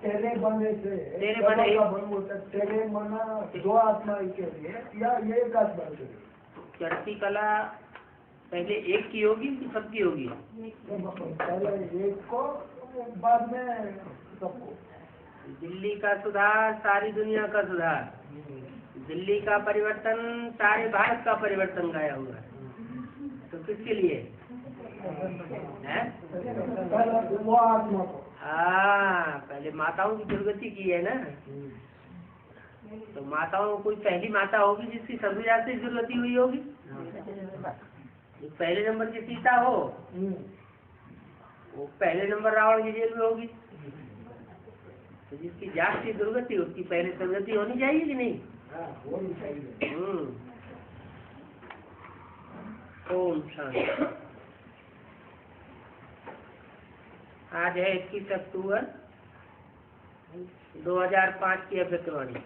तेरे बने से तेरे बने तेरे मना दो आत्मा के लिए या एक आत्मा के लिए? चढ़ती कला पहले एक की होगी कि सबकी होगी? पहले एक को, बाद में सबको। दिल्ली का सुधार सारी दुनिया का सुधार, दिल्ली का परिवर्तन सारे भारत का परिवर्तन गाया हुआ है। तो किसके लिए है? वो आत्मा को। हाँ, पहले माताओं की दुर्गति की है ना। तो माताओं कोई पहली माता होगी जिसकी सभ्यता से दुर्गति हुई होगी। पहले नंबर की सीता हो, वो पहले नंबर रावण की जेल में होगी। तो जिसकी जात की दुर्गति उसकी पहले सदगति होनी चाहिए कि नहीं? होनी चाहिए। ओम शांति। आज है 21 अक्टूबर 2005 की अभ्यर्थवाणी।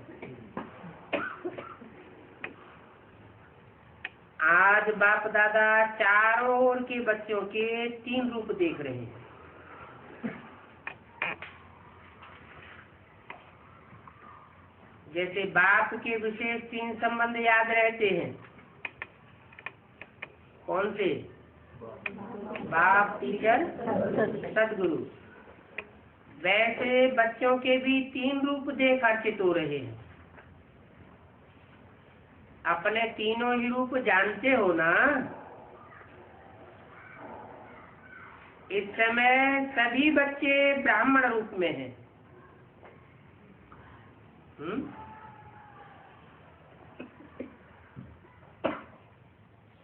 आज बाप दादा चारों ओर के बच्चों के 3 रूप देख रहे हैं। जैसे बाप के विशेष 3 संबंध याद रहते हैं। कौन से? बाप, टीचर, सदगुरु। वैसे बच्चों के भी 3 रूप देख अर्चित हो रहे हैं। अपने तीनों ही रूप जानते हो ना? इस समय सभी बच्चे ब्राह्मण रूप में हैं।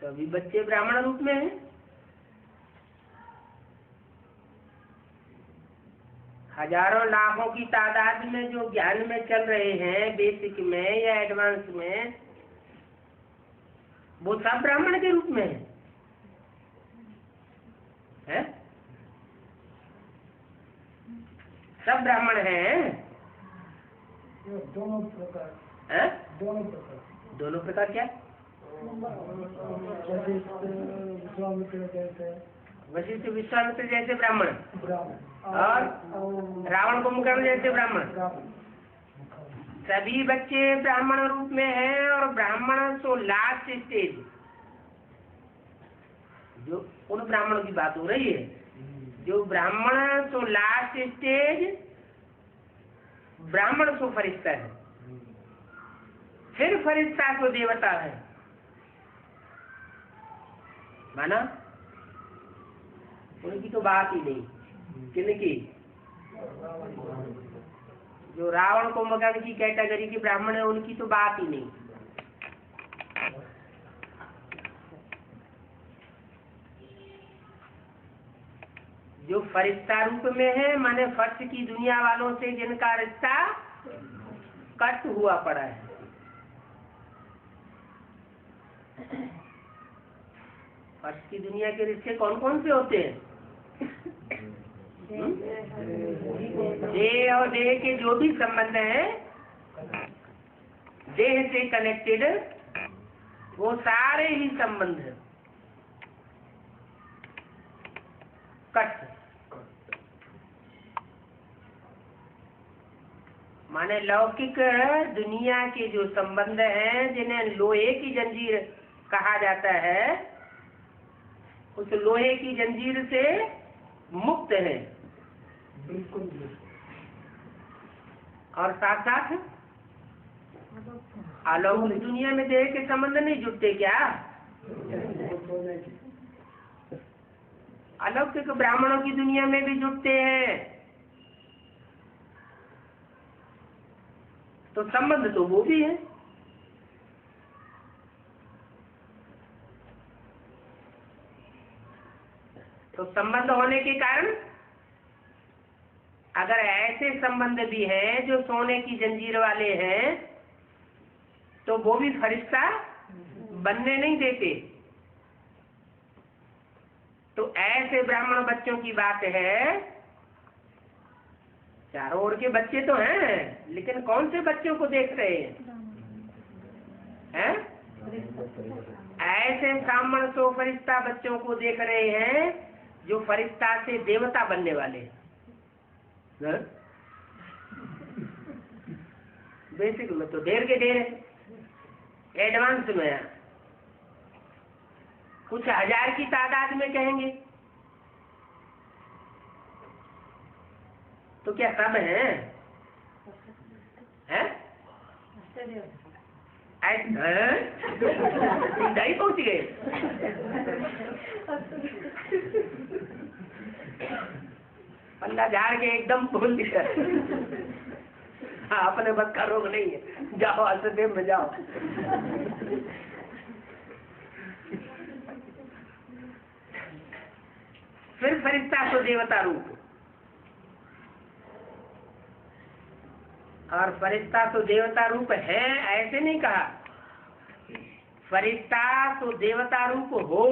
सभी बच्चे ब्राह्मण रूप में हैं। हजारों लाखों की तादाद में जो ज्ञान में चल रहे हैं, बेसिक में या एडवांस में, वो सब ब्राह्मण के रूप में है? सब ब्राह्मण हैं। दोनों प्रकार है? दोनों प्रकार। दोनों प्रकार क्या? वशिष्ठ विश्वामित्र जैसे ब्राह्मण और रावण कुंभकर्ण जैसे ब्राह्मण। सभी बच्चे ब्राह्मण रूप में हैं। और ब्राह्मण तो लास्ट स्टेज, जो उन ब्राह्मणों की बात हो रही है, जो ब्राह्मण तो लास्ट स्टेज, ब्राह्मण तो फरिश्ता है, फिर फरिश्ता तो देवता है। माना? उनकी तो बात ही नहीं। किनकी? जो रावण कुंभकर्ण की कैटेगरी के ब्राह्मण है, उनकी तो बात ही नहीं। जो फरिश्ता रूप में है, माने फर्श की दुनिया वालों से जिनका रिश्ता कट हुआ पड़ा है। फर्श की दुनिया के रिश्ते कौन कौन से होते हैं? देह और देह के जो भी संबंध है, देह से कनेक्टेड, वो सारे ही संबंध है कट। माने लौकिक दुनिया के जो संबंध हैं, जिन्हें लोहे की जंजीर कहा जाता है, उस लोहे की जंजीर से मुक्त है। और साथ साथ अलौकिक दुनिया में देह के संबंध नहीं जुड़ते क्या? अलौकिक ब्राह्मणों की दुनिया में भी जुड़ते हैं। तो संबंध तो वो भी है। तो संबंध होने के कारण, अगर ऐसे संबंध भी हैं जो सोने की जंजीर वाले हैं, तो वो भी फरिश्ता बनने नहीं देते। तो ऐसे ब्राह्मण बच्चों की बात है। चारों ओर के बच्चे तो हैं, लेकिन कौन से बच्चों को देख रहे हैं? ऐसे ब्राह्मण तो फरिश्ता बच्चों को देख रहे हैं, जो फरिश्ता से देवता बनने वाले हैं। बेसिक में तो ढेर के ढेर है, एडवांस में है कुछ हजार की तादाद में कहेंगे। तो क्या सब है? सीधा पहुंच गए। पल्ला झाड़ के एकदम भूल दिया। हाँ, अपने बस का रोग नहीं है, जाओ असदेव में जाओ। फिर फरिश्ता तो देवता रूप, और फरिश्ता तो देवता रूप है ऐसे नहीं कहा, फरिश्ता तो देवता रूप हो।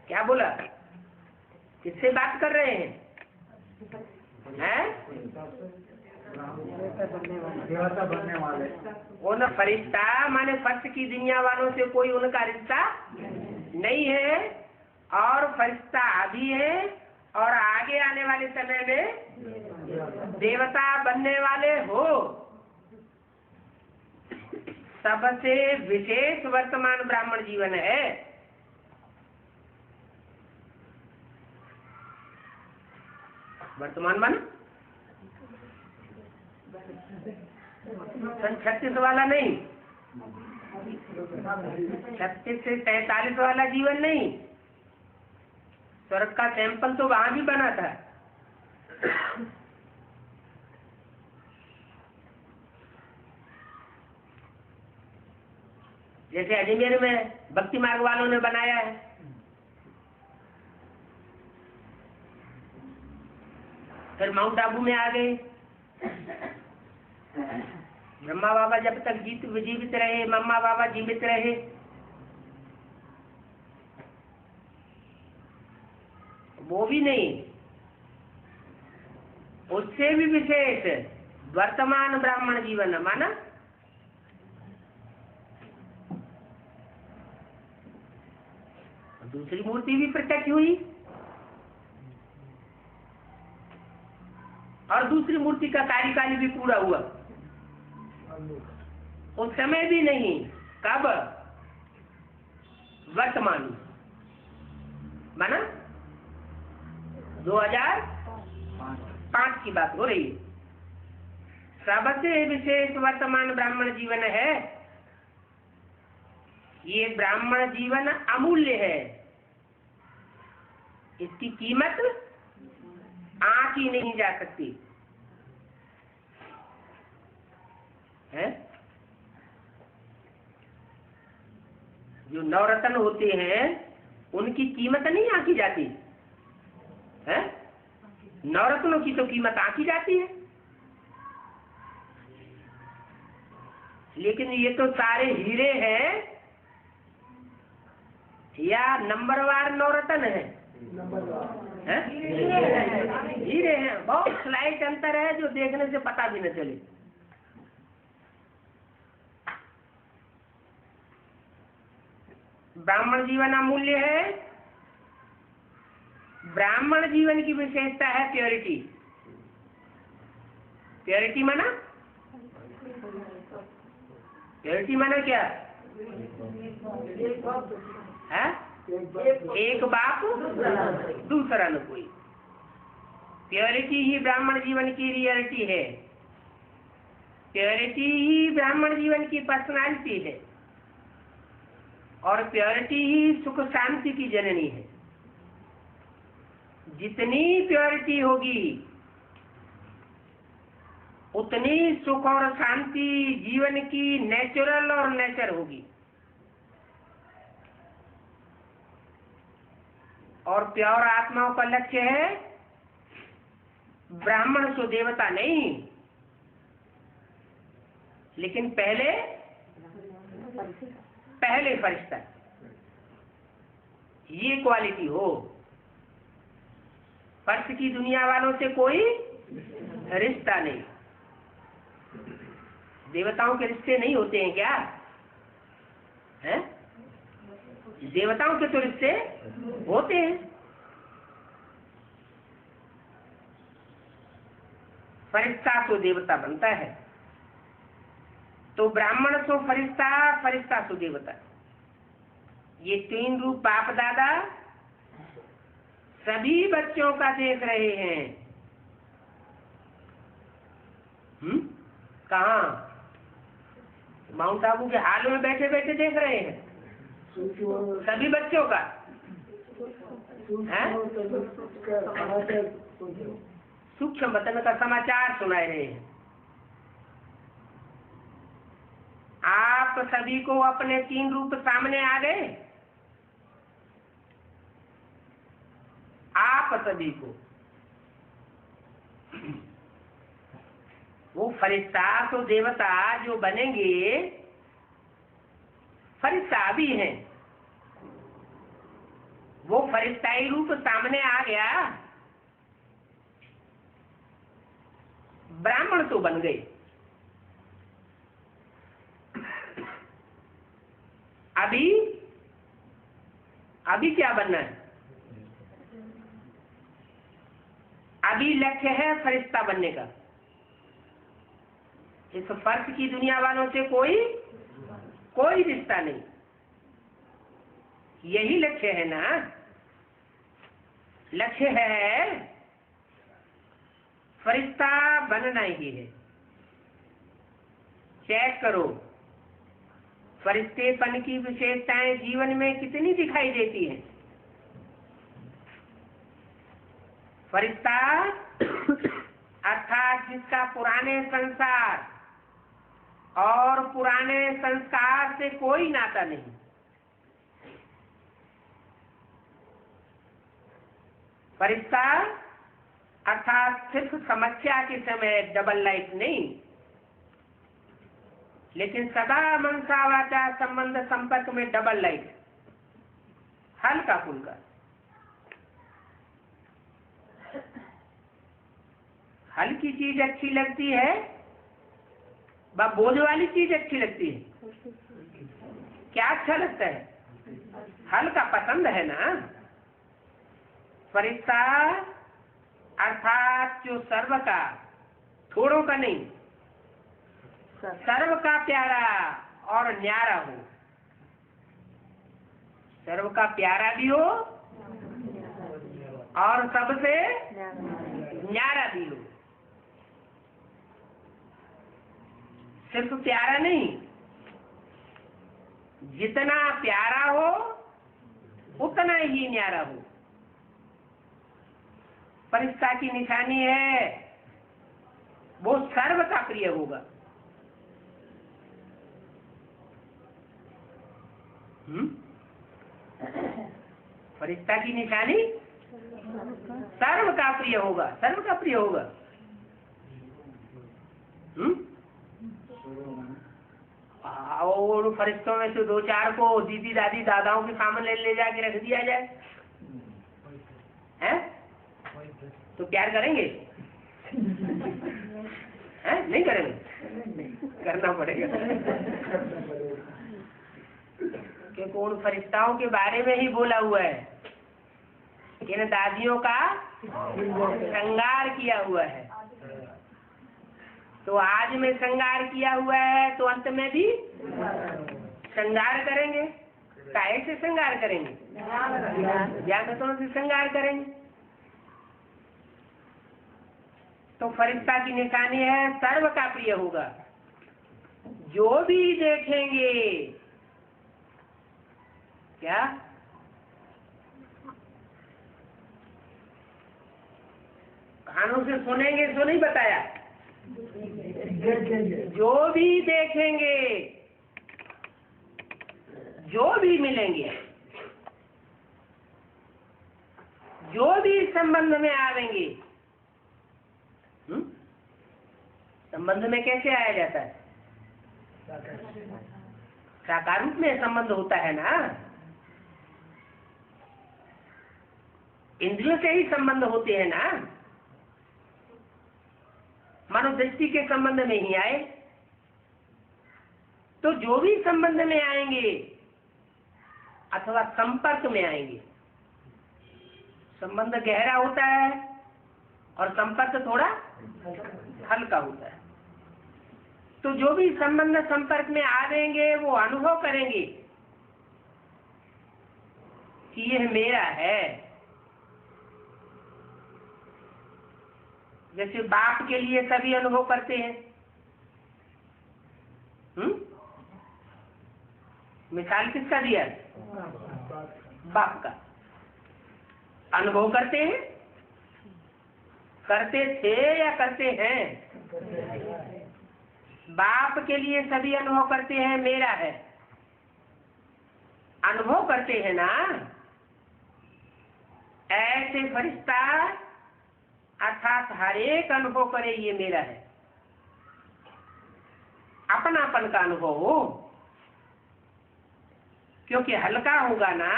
क्या बोला? किससे बात कर रहे हैं? देवता बनने वाले। उन फरिश्ता माने फर्श की दुनिया वालों से कोई उनका रिश्ता नहीं है, और फरिश्ता अभी है और आगे आने वाले समय में देवता बनने वाले हो। सबसे विशेष वर्तमान ब्राह्मण जीवन है। वर्तमान मन 36 वाला नहीं, 36 से 43 वाला जीवन नहीं। स्वर्ग का सैंपल तो वहां भी बना था। जैसे अजमेर में भक्ति मार्ग वालों ने बनाया है, फिर माउंट आबू में आ गए। ब्रह्मा बाबा जब तक जीवित रहे, मम्मा बाबा जीवित रहे, वो भी नहीं, उससे भी विशेष वर्तमान ब्राह्मण जीवन माना। दूसरी मूर्ति भी प्रत्यक्ष हुई, और दूसरी मूर्ति का कार्यकाल भी पूरा हुआ। उस समय भी नहीं, कब? वर्तमान माना 2005 की बात हो रही है। सबसे विशेष वर्तमान ब्राह्मण जीवन है। ये ब्राह्मण जीवन अमूल्य है, इसकी कीमत आंकी नहीं जा सकती है। जो नवरत्न होते हैं उनकी कीमत नहीं आंकी जाती है, नवरत्नों की तो कीमत आंकी जाती है। लेकिन ये तो सारे हीरे हैं या नंबरवार नवरत्न है? हीरे हैं। बहुत स्लाइट अंतर है जो देखने से पता भी न चले। ब्राह्मण जीवन अमूल्य है। ब्राह्मण जीवन की विशेषता है प्योरिटी। प्योरिटी माना? प्योरिटी माना क्या है? एक बाप दूसरा न कोई। प्योरिटी ही ब्राह्मण जीवन की रियलिटी है। प्योरिटी ही ब्राह्मण जीवन की पर्सनालिटी है, और प्योरिटी ही सुख शांति की जननी है। जितनी प्योरिटी होगी उतनी सुख और शांति जीवन की नेचुरल और नेचर होगी। और प्योर आत्माओं का लक्ष्य है ब्राह्मण सो देवता नहीं, लेकिन पहले फरिश्ता। ये क्वालिटी हो। फर्श की दुनिया वालों से कोई रिश्ता नहीं। देवताओं के रिश्ते नहीं होते हैं क्या? हैं? देवताओं के तो रिश्ते होते हैं। फरिश्ता तो देवता बनता है। तो ब्राह्मण सो फरिश्ता, फरिश्ता सो देवता। ये तीन रूप बाप दादा सभी बच्चों का देख रहे हैं। कहाँ? माउंट आबू के हाल में बैठे बैठे देख रहे हैं सभी बच्चों का। सूक्ष्म वतन का समाचार सुना रहे हैं। आप सभी को अपने तीन रूप सामने आ गए। आप सभी को वो फरिश्ता तो देवता जो बनेंगे, फरिश्ता भी हैं। वो फरिश्ताई रूप सामने आ गया, ब्राह्मण तो बन गए। अभी क्या बनना है? अभी लक्ष्य है फरिश्ता बनने का। इस फर्श की दुनिया वालों से कोई रिश्ता नहीं। यही लक्ष्य है ना। लक्ष्य है फरिश्ता बनना ही है। चेक करो फरिश्तेपन की विशेषताएं जीवन में कितनी दिखाई देती हैं। फरिश्ता अर्थात जिसका पुराने संसार और पुराने संस्कार से कोई नाता नहीं। फरिश्ता अर्थात सिर्फ समस्या के समय डबल लाइफ नहीं, लेकिन सदा मनसा वाचा संबंध संपर्क में डबल लाइफ, हल्का फुल्का। हल्की चीज अच्छी लगती है, बोझ वाली चीज अच्छी लगती है। क्या अच्छा लगता है? हल्का पसंद है ना। फरिश्ता अर्थात जो सर्व का, थोड़ों का नहीं, सर्व का प्यारा और न्यारा हो। सर्व का प्यारा भी हो और सबसे न्यारा भी हो। सिर्फ प्यारा नहीं, जितना प्यारा हो उतना ही न्यारा हो। फरिश्ता की निशानी है वो सर्व का प्रिय होगा। फरिश्ता की निशानी सर्व का प्रिय होगा, सर्व का प्रिय होगा। और फरिश्तों में से दो चार को दीदी दादी दादाओं के सामने ले जाके रख दिया जाए, हैं? तो प्यार करेंगे? हैं? नहीं करेंगे? करना पड़ेगा। क्योंकि उन फरिश्ताओं के बारे में ही बोला हुआ है कि इन दादियों का श्रृंगार किया हुआ है। तो आज में श्रृंगार किया हुआ है तो अंत में भी श्रृंगार करेंगे। कैसे श्रृंगार करेंगे? ज्ञान से श्रृंगार करेंगे। तो फरिश्ता की निशानी है सर्व का प्रिय होगा। जो भी देखेंगे, क्या कानों से सुनेंगे तो नहीं बताया, जो भी देखेंगे, जो भी मिलेंगे, जो भी संबंध में आवेंगे। संबंध में कैसे आया जाता है? साकार रूप में संबंध होता है ना। इंद्रियों से ही संबंध होते हैं ना। मनोदृष्टि के संबंध में ही आए। तो जो भी संबंध में आएंगे अथवा संपर्क में आएंगे, संबंध गहरा होता है और संपर्क थोड़ा हल्का होता है। तो जो भी संबंध संपर्क में आवेंगे वो अनुभव करेंगे कि यह मेरा है। जैसे बाप के लिए सभी अनुभव करते हैं, मिसाल किसका दिया? बाप का अनुभव करते हैं, करते थे या करते हैं? बाप के लिए सभी अनुभव करते हैं मेरा है, अनुभव करते हैं ना। ऐसे फरिश्ता अर्थात हर एक अनुभव करे ये मेरा है, अपनापन का अनुभव हो, क्योंकि हल्का होगा ना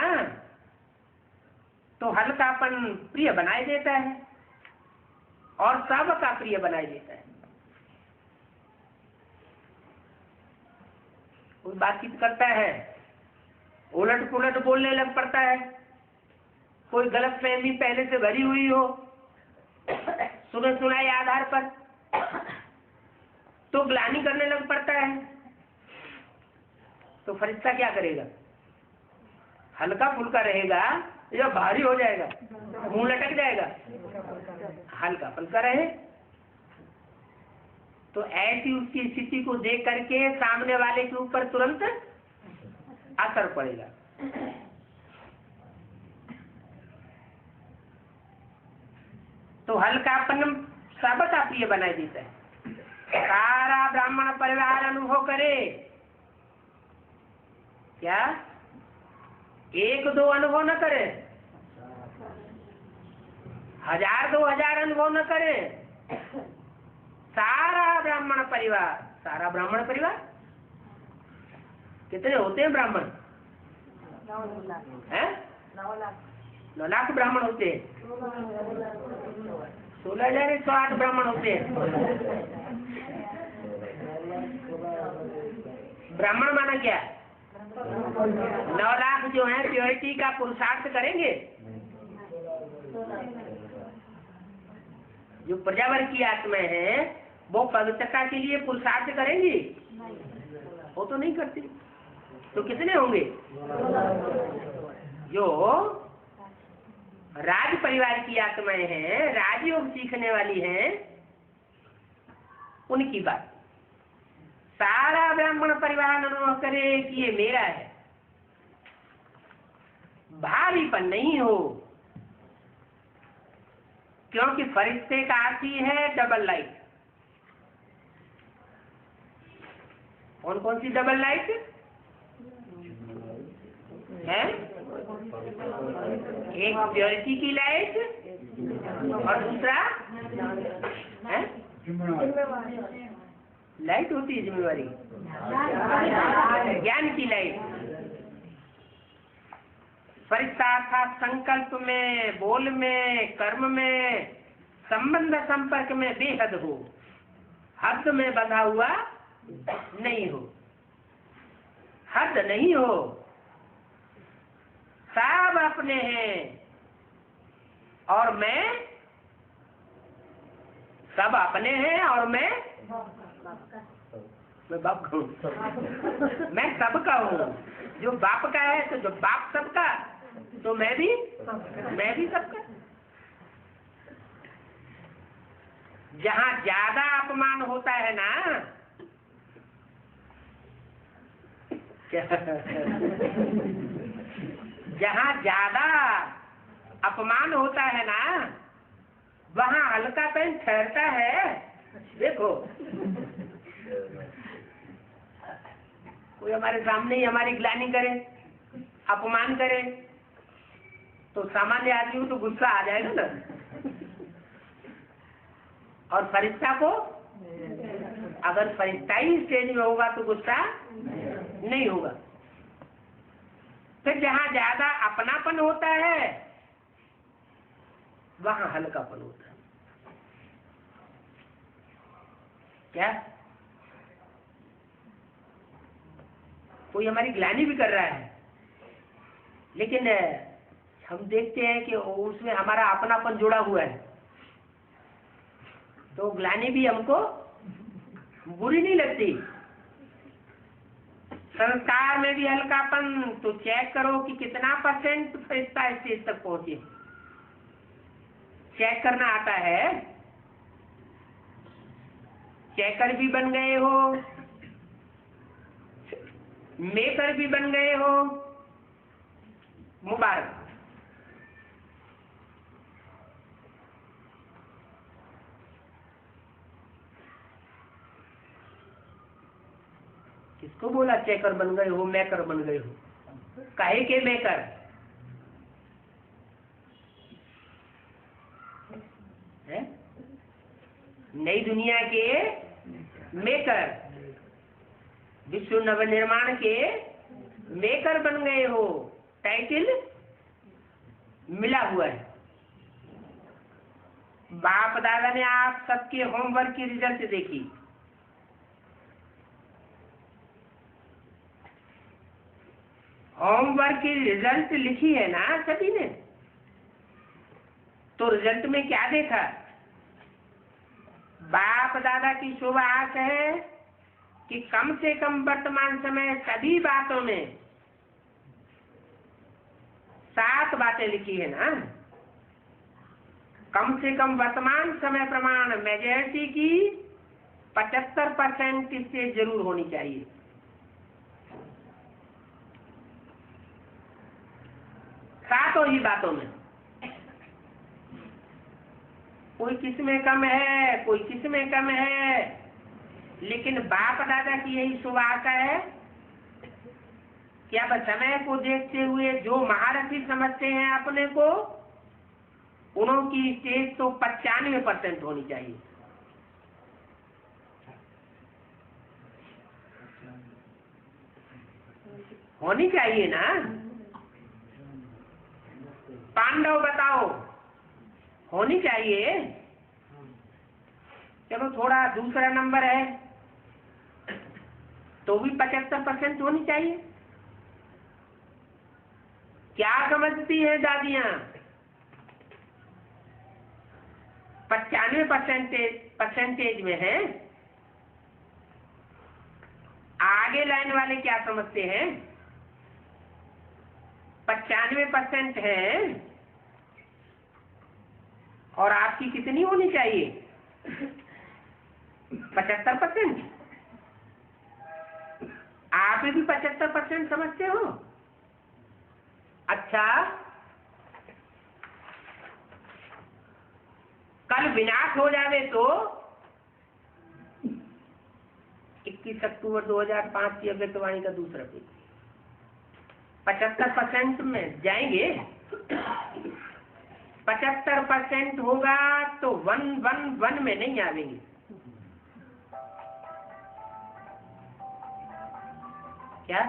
तो हल्कापन प्रिय बनाए देता है और सबका प्रिय बनाए देता है। कोई बातचीत करता है, उलट पुलट बोलने लग पड़ता है, कोई गलत फहमी पहले से भरी हुई हो सुने सुनाए आधार पर, तो ग्लानि करने लग पड़ता है, तो फरिश्ता क्या करेगा? हल्का फुल्का रहेगा या भारी हो जाएगा, मुंह लटक जाएगा? हल्का फुल्का रहे। तो ऐसी उसकी स्थिति को देख करके सामने वाले के ऊपर तुरंत असर पड़ेगा। तो हल्कापन सबका प्रिय बनाए देता है। सारा ब्राह्मण परिवार अनुभव करे, क्या एक दो अनुभव न करे, 1000 2000 अनुभव न करे, सारा ब्राह्मण परिवार। सारा ब्राह्मण परिवार कितने होते हैं ब्राह्मण? 9 लाख ब्राह्मण होते हैं। 16,108 ब्राह्मण होते हैं। ब्राह्मण माना क्या? 9 लाख जो है प्योरिटी का पुरुषार्थ करेंगे। जो प्रजावर की आत्माएं हैं वो पवित्रता के लिए पुरुषार्थ करेंगी? वो तो नहीं करती। तो कितने होंगे? जो राज परिवार की आत्माएं हैं, राजयोग सीखने वाली हैं, उनकी बात। सारा ब्राह्मण परिवार अनुभव करे कि ये मेरा है, भारीपन नहीं हो, क्योंकि फरिश्ते का अर्थ ही है डबल लाइट। कौन कौन सी डबल लाइट है? एक प्योरिटी की लाइट और दूसरा है लाइट होती है जिम्मेवारी, ज्ञान की लाइट। फरिश्ता अर्थात संकल्प में, बोल में, कर्म में, संबंध संपर्क में बेहद हो, हद में बंधा हुआ नहीं हो, हद नहीं हो, सब अपने हैं और मैं, सब अपने हैं और मैं बाप का हूँ, मैं सबका हूँ। जो बाप का है तो जो बाप सबका, तो मैं भी सबका। जहाँ ज्यादा अपमान होता है ना, जहाँ ज्यादा अपमान होता है ना, वहाँ हल्का पेन ठहरता है। देखो, कोई हमारे सामने ही हमारी ग्लानि करे, अपमान करे, तो सामान्य आदमी को तो गुस्सा आ जाएगा ना। और फरिश्ता को, अगर फरिश्ता ही स्टेज में होगा तो गुस्सा नहीं होगा। फिर जहाँ ज्यादा अपनापन होता है वहाँ हल्कापन होता है। क्या कोई हमारी ग्लानि भी कर रहा है, लेकिन हम देखते हैं कि उसमें हमारा अपनापन जुड़ा हुआ है, तो ग्लानि भी हमको बुरी नहीं लगती। संस्कार में भी हल्कापन, तो चेक करो कि कितना % फरिश्ता स्टेज तक पहुंचे। चेक करना आता है। चेकर भी बन गए हो, मेकर भी बन गए हो, मुबारक। किसको बोला चेकर बन गए हो, मेकर बन गए हो? काहे के मेकर? है नई दुनिया के मेकर, विश्व नवनिर्माण के मेकर बन गए हो। टाइटल मिला हुआ है। बाप दादा ने आप सबके होमवर्क की रिजल्ट देखी। होमवर्क की रिजल्ट लिखी है ना सभी ने, तो रिजल्ट में क्या देखा? बाप दादा की शुभ आस है कि कम से कम वर्तमान समय सभी बातों में 7 बातें लिखी है ना। कम से कम वर्तमान समय प्रमाण मेजॉरिटी की 75% इससे जरूर होनी चाहिए। सातों ही बातों में, कोई किस में कम है, कोई किस में कम है, लेकिन बाप दादा की यही शुभ आशा है कि अब समय को देखते हुए जो महारथी समझते हैं अपने को, उनकी स्टेज तो 95% होनी चाहिए। होनी चाहिए ना। पांडव बताओ, होनी चाहिए। चलो थोड़ा दूसरा नंबर है तो भी 75% होनी चाहिए। क्या समझती है दादियां? 95% में है। आगे लाइन वाले क्या समझते हैं? 95% है और आपकी कितनी होनी चाहिए? 75%। आप भी 75% समझते हो? अच्छा, कल विनाश हो जावे तो 21 अक्टूबर 2005 की अव्यक्तवाणी का दूसरा पेज, 75% में जाएंगे। 75% होगा तो 111 में नहीं आवेंगे। क्या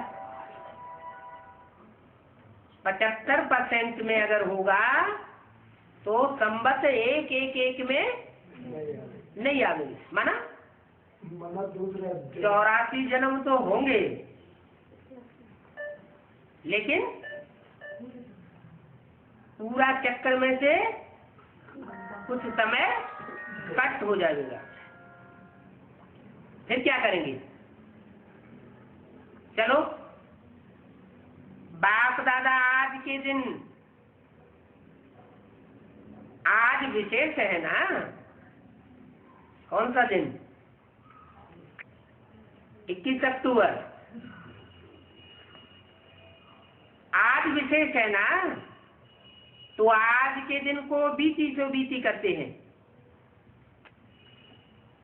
75% में अगर होगा तो संबत 111 में नहीं आवेंगे। माना 84 जन्म तो होंगे, लेकिन पूरा चक्कर में से कुछ समय कट हो जाएगा। फिर क्या करेंगे? चलो, बाप दादा आज के दिन, आज विशेष है ना। कौन सा दिन? 21 अक्टूबर। आज विशेष है ना, तो आज के दिन को बीती से बीती करते हैं।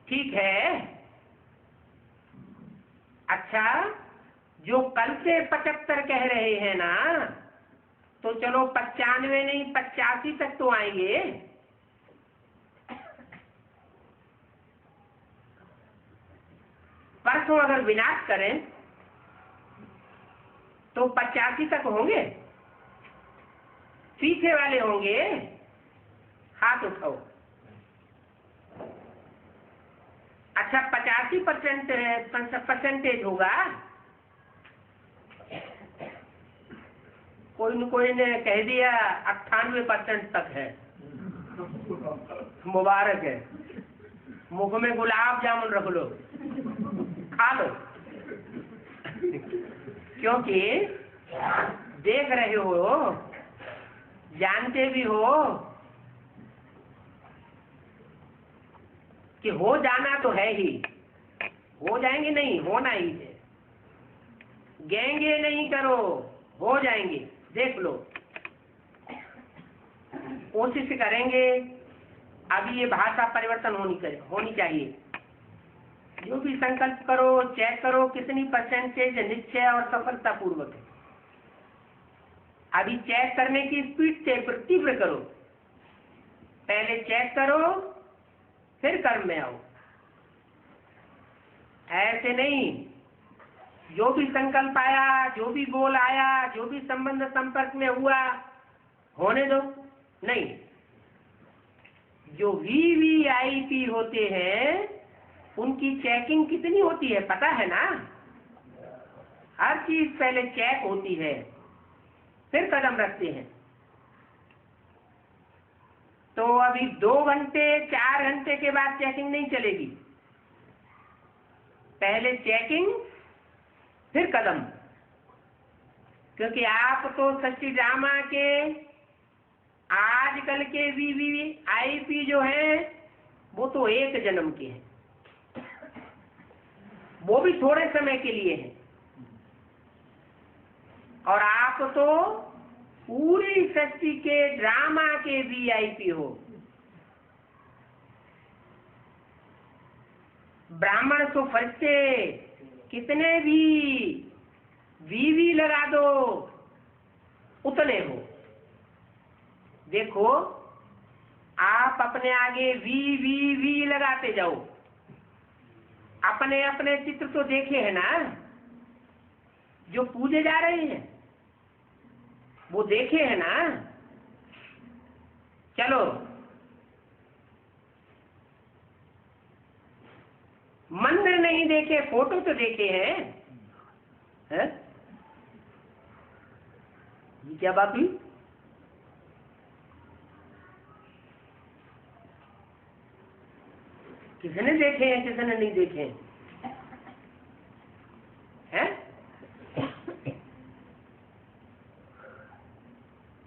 ठीक है। अच्छा, जो कल से 75 कह रहे हैं ना, तो चलो 95 नहीं 85 तक तो आएंगे। परसों अगर विनाश करें तो 85 तक होंगे। पीछे वाले होंगे, हाथ उठाओ। अच्छा, 85% होगा। कोई न कोई ने कह दिया 98% तक है। मुबारक है। मुख में गुलाब जामुन रख लो, खा लो, क्योंकि देख रहे हो, जानते भी हो कि हो जाना तो है ही, हो जाएंगे नहीं, होना ही है। गेंगे नहीं करो, हो जाएंगे, देख लो, कोशिश करेंगे। अभी ये भाषा परिवर्तन होनी चाहिए। जो भी संकल्प करो, चेक करो कितनी परसेंटेज निश्चय और सफलता पूर्वक है। अभी चेक करने की स्पीड से तीव्र करो, पहले चेक करो फिर कर्म में आओ। ऐसे नहीं, जो भी संकल्प आया, जो भी बोल आया, जो भी संबंध संपर्क में हुआ, होने दो। नहीं, जो VVIP होते हैं उनकी चेकिंग कितनी होती है पता है ना? हर चीज पहले चेक होती है, फिर कदम रखते हैं। तो अभी 2 घंटे 4 घंटे के बाद चेकिंग नहीं चलेगी, पहले चेकिंग फिर कदम। क्योंकि आप तो सच्ची ड्रामा के आजकल के VVIP जो हैं वो तो 1 जन्म के हैं, वो भी थोड़े समय के लिए हैं, और आप तो पूरी सृष्टि के ड्रामा के VIP हो। ब्राह्मण तो फरिश्ते कितने भी VV लगा दो उतने हो। देखो, आप अपने आगे VV लगाते जाओ, अपने अपने चित्र तो देखे हैं ना, जो पूजे जा रहे हैं वो देखे हैं ना। चलो, मंदिर नहीं देखे, फोटो तो देखे हैं, है? ये क्या बात हुई? किसने देखे हैं, किसने नहीं देखे हैं?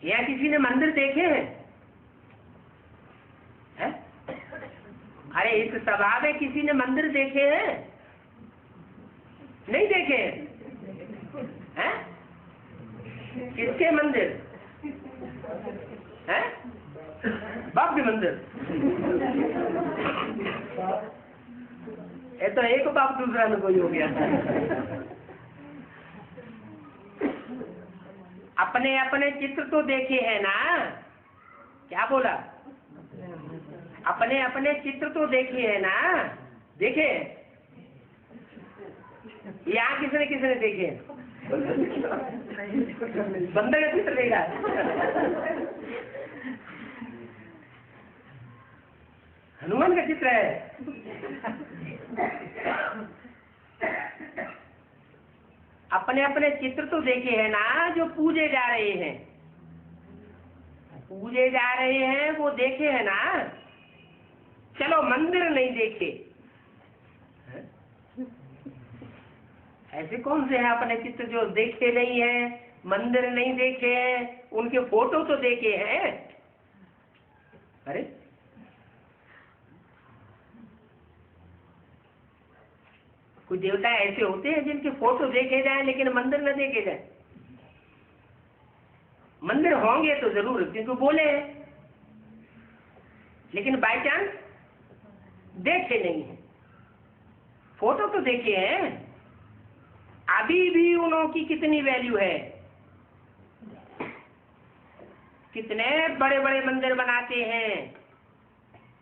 या किसी ने मंदिर देखे हैं? है? अरे इस सभा में किसी ने मंदिर देखे हैं? नहीं देखे हैं? किसके मंदिर हैं? भव्य मंदिर। ये तो एक बाप दूसरा में कोई हो गया। अपने अपने चित्र तो देखे हैं ना। क्या बोला? अपने अपने चित्र तो देखे हैं ना। देखे? यहाँ किसने देखे? बंदर का चित्र देखा? हनुमान का चित्र है। अपने अपने चित्र तो देखे हैं ना, जो पूजे जा रहे हैं। पूजे जा रहे हैं वो देखे हैं ना। चलो, मंदिर नहीं देखे, ऐसे कौन से हैं अपने चित्र जो देखे नहीं है, मंदिर नहीं देखे हैं, उनके फोटो तो देखे हैं। अरे कोई देवता ऐसे होते हैं जिनके फोटो देखे जाए लेकिन मंदिर न देखे जाए? मंदिर होंगे तो जरूर, क्योंकि बोले हैं, लेकिन बाय चांस देखे नहीं है। फोटो तो देखे हैं। अभी भी उन्हों की कितनी वैल्यू है। कितने बड़े बड़े मंदिर बनाते हैं,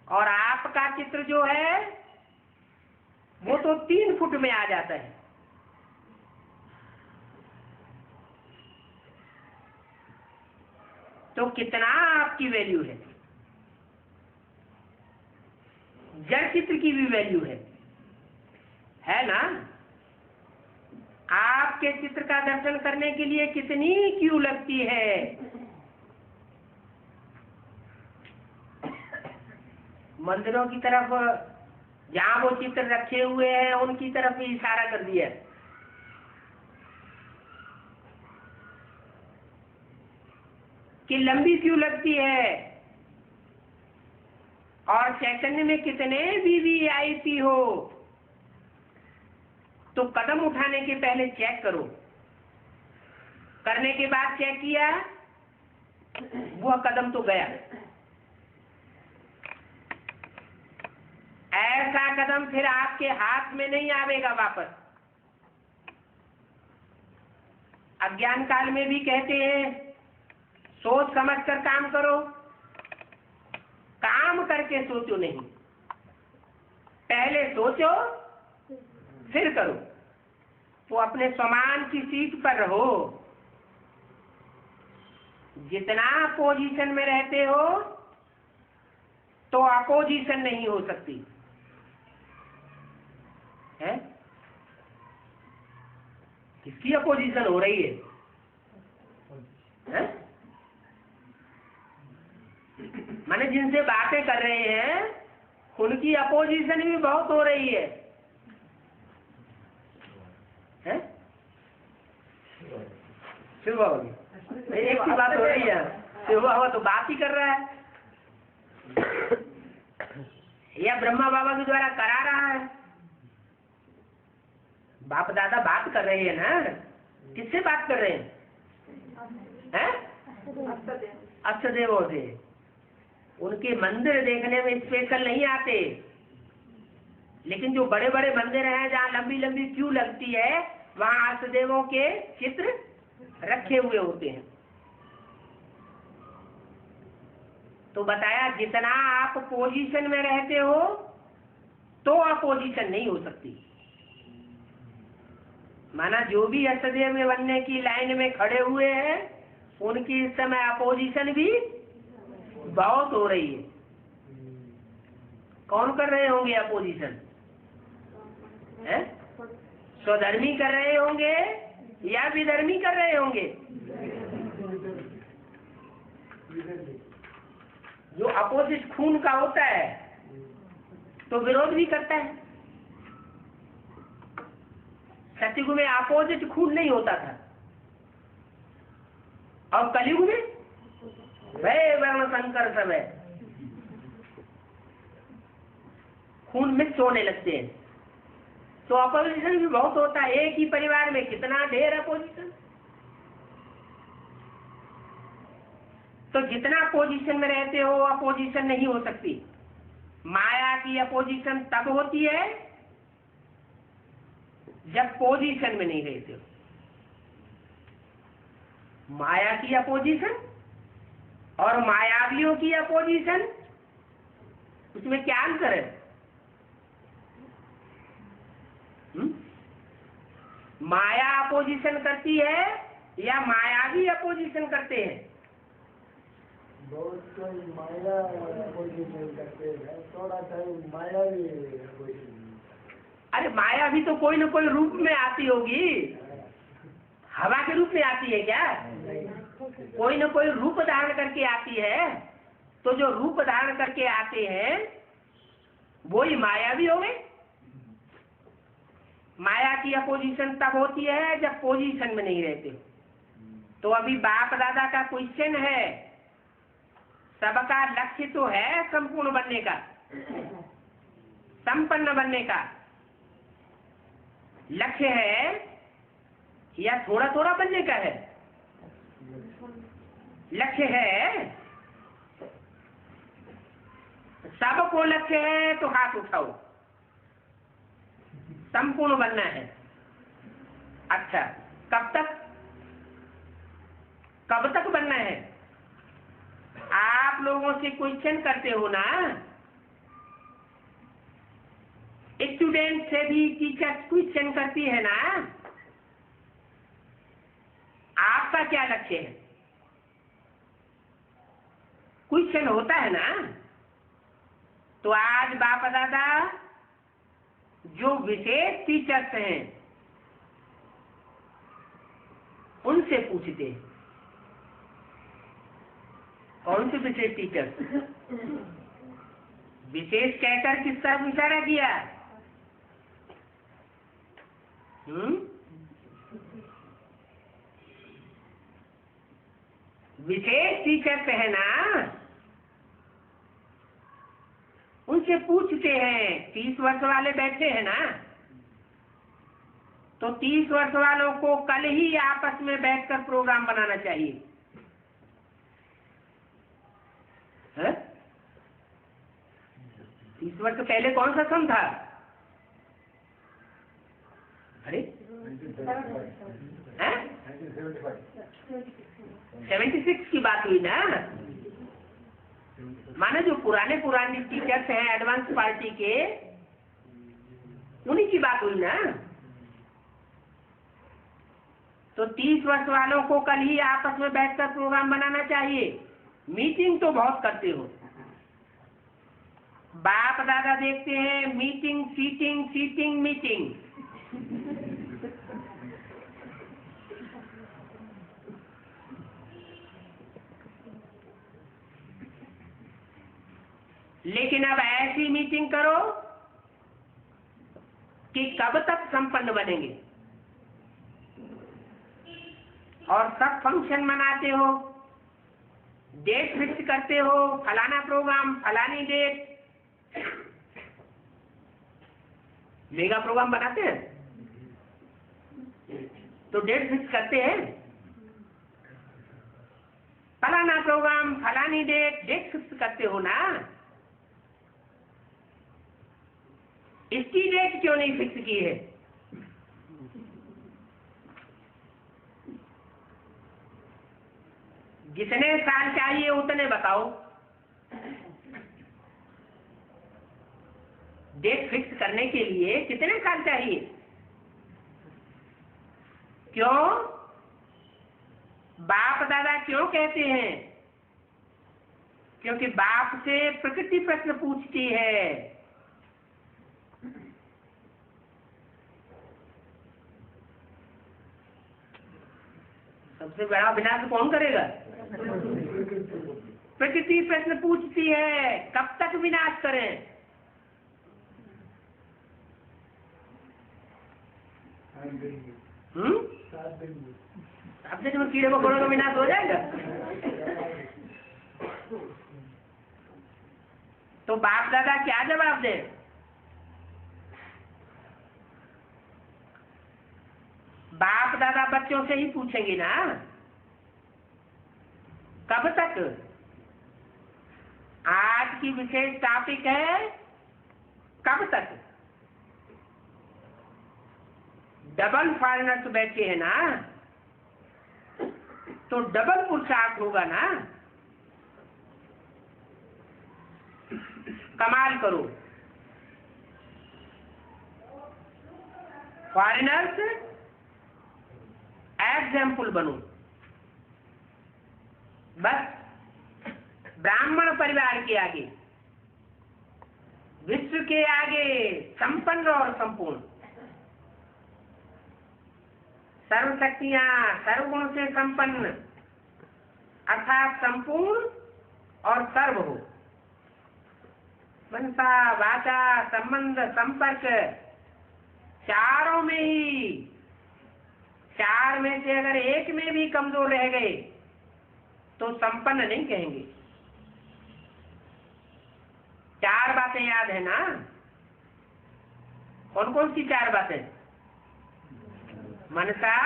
और आपका चित्र जो है वो तो 3 फुट में आ जाता है। तो कितना आपकी वैल्यू है। जड़ चित्र की भी वैल्यू है ना। आपके चित्र का दर्शन करने के लिए कितनी क्यू लगती है। मंदिरों की तरफ जहां वो चित्र रखे हुए हैं उनकी तरफ भी इशारा कर दिया। कि लंबी क्यों लगती है और सेकंड में कितने वीवीआईपी हो, तो कदम उठाने के पहले चेक करो। करने के बाद चेक किया, वह कदम तो गया। ऐसा कदम फिर आपके हाथ में नहीं आवेगा वापस। अज्ञान काल में भी कहते हैं सोच समझ कर काम करो, काम करके सोचो नहीं। पहले सोचो फिर करो। तो अपने समान की सीट पर रहो। जितना पोजीशन में रहते हो तो अपोजिशन नहीं हो सकती है। किसकी अपोजिशन हो रही है? माने जिनसे बातें कर रहे हैं उनकी अपोजिशन भी बहुत हो रही है? सुबह होगी एक ही बात हो रही है। सुबह हुआ तो बात ही कर रहा है, या ब्रह्मा बाबा के द्वारा करा रहा है। बाप दादा बात कर रहे हैं ना। किससे बात कर रहे हैं? अष्टदेवों से। उनके मंदिर देखने में स्पेशल नहीं आते, लेकिन जो बड़े बड़े मंदिर हैं जहाँ लंबी लंबी क्यू लगती है वहाँ अष्टदेवों के चित्र रखे हुए होते हैं। तो बताया जितना आप पोजीशन में रहते हो तो अपोजिशन नहीं हो सकती। माना जो भी अष्टदेव में बनने की लाइन में खड़े हुए हैं उनकी इस समय अपोजिशन भी बहुत हो रही है। कौन कर रहे होंगे अपोजिशन? स्वधर्मी कर रहे होंगे या विधर्मी कर रहे होंगे? जो अपोजिट खून का होता है तो विरोध भी करता है। सतयुग में अपोजिट खून नहीं होता था, और कलयुग में वह वर्ण संकर सब है, खून मिक्स होने लगते हैं। तो अपोजिशन भी बहुत होता है। एक ही परिवार में कितना ढेर अपोजिशन। तो जितना पोजीशन में रहते हो अपोजिशन नहीं हो सकती। माया की अपोजिशन तब होती है जब पोजीशन में नहीं रहते हो। माया की अपोजिशन और मायावियों की अपोजिशन, उसमें क्या अंतर है? माया अपोजिशन करती है या मायावी अपोजिशन करते हैं? बहुत कोई माया अपोजिशन करते हैं, थोड़ा सा मायावी अपोजिशन। अरे माया भी तो कोई न कोई रूप में आती होगी। हवा के रूप में आती है क्या? कोई न कोई रूप धारण करके आती है। तो जो रूप धारण करके आते हैं वही मायावी हो गए। माया की अपोजिशन तब होती है जब पोजीशन में नहीं रहते। तो अभी बाप दादा का क्वेश्चन है, सबका लक्ष्य तो है संपूर्ण बनने का, संपन्न बनने का लक्ष्य है, या थोड़ा थोड़ा बनने का है? लक्ष्य है। सबको लक्ष्य है तो हाथ उठाओ। संपूर्ण बनना है। अच्छा, कब तक बनना है? आप लोगों से क्वेश्चन करते हो ना, स्टूडेंट से भी टीचर क्वेश्चन करती है ना, आपका क्या लक्ष्य है? क्वेश्चन होता है ना। तो आज बाप दादा जो विशेष टीचर्स हैं उनसे पूछते हैं। कौन से विशेष टीचर्स? विशेष कहकर किस तरफ इशारा किया? विशेष टीचर है ना, उनसे पूछते हैं 30 वर्ष वाले बैठे हैं ना, तो 30 वर्ष वालों को कल ही आपस में बैठकर प्रोग्राम बनाना चाहिए। 30 वर्ष पहले कौन सा सन था? अरे 76 की बात हुई ना। माने जो पुराने टीचर्स हैं एडवांस पार्टी के, उन्हीं की बात हुई ना। तो 30 वर्ष वालों को कल ही आपस में बैठकर प्रोग्राम बनाना चाहिए। मीटिंग तो बहुत करते हो, बाप दादा देखते हैं मीटिंग सीटिंग सीटिंग मीटिंग। लेकिन अब ऐसी मीटिंग करो कि कब तक संपन्न बनेंगे, और सब फंक्शन मनाते हो, डेट फिक्स करते हो, फलाना प्रोग्राम फलानी डेट, मेगा प्रोग्राम बनाते हैं तो डेट फिक्स करते हैं, फलाना प्रोग्राम फलानी डेट फिक्स करते हो ना। इसकी डेट क्यों नहीं फिक्स की है? जितने साल चाहिए उतने बताओ। डेट फिक्स करने के लिए कितने साल चाहिए? क्यों? बाप दादा क्यों कहते हैं? क्योंकि बाप से प्रकृति प्रश्न पूछती है। सबसे बड़ा विनाश कौन करेगा? प्रकृति प्रश्न पूछती है, कब तक विनाश करें? अब में कीड़े मकोड़ों का विनाश हो जाएगा। तो बाप दादा क्या जवाब दे? बाप दादा बच्चों से ही पूछेंगे ना, कब तक? आज की विशेष टॉपिक है कब तक। डबल फॉरेनर्स बैठे हैं ना, तो डबल पुरुषार्थ होगा ना। कमाल करो, फॉरेनर्स एग्जाम्पल बनो। बस ब्राह्मण परिवार के आगे, विश्व के आगे संपन्न और संपूर्ण, सर्वशक्तियां सर्वगुण से संपन्न अर्थात संपूर्ण और सर्व हो। मनसा वाचा संबंध संपर्क चारों में ही, चार में से अगर एक में भी कमजोर रह गए तो संपन्न नहीं कहेंगे। चार बातें याद है ना? कौन कौन सी चार बातें? मनसा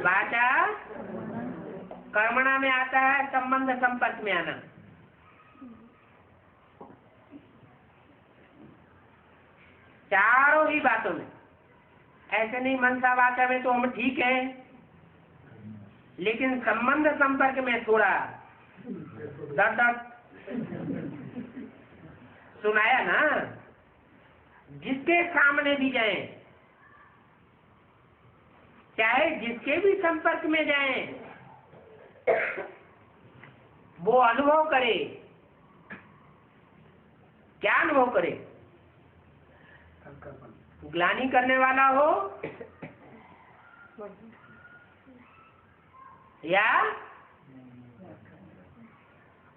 वाचा कर्मणा में आता है संबंध संपर्क में आना। चारों ही बातों में, ऐसे नहीं मनसा वाचा में तो हम ठीक है, लेकिन संबंध संपर्क में थोड़ा दर्द सुनाया ना। जिसके सामने भी जाएं, चाहे जिसके भी संपर्क में जाएं, वो अनुभव करे। क्या अनुभव करे? ग्लानि करने वाला हो या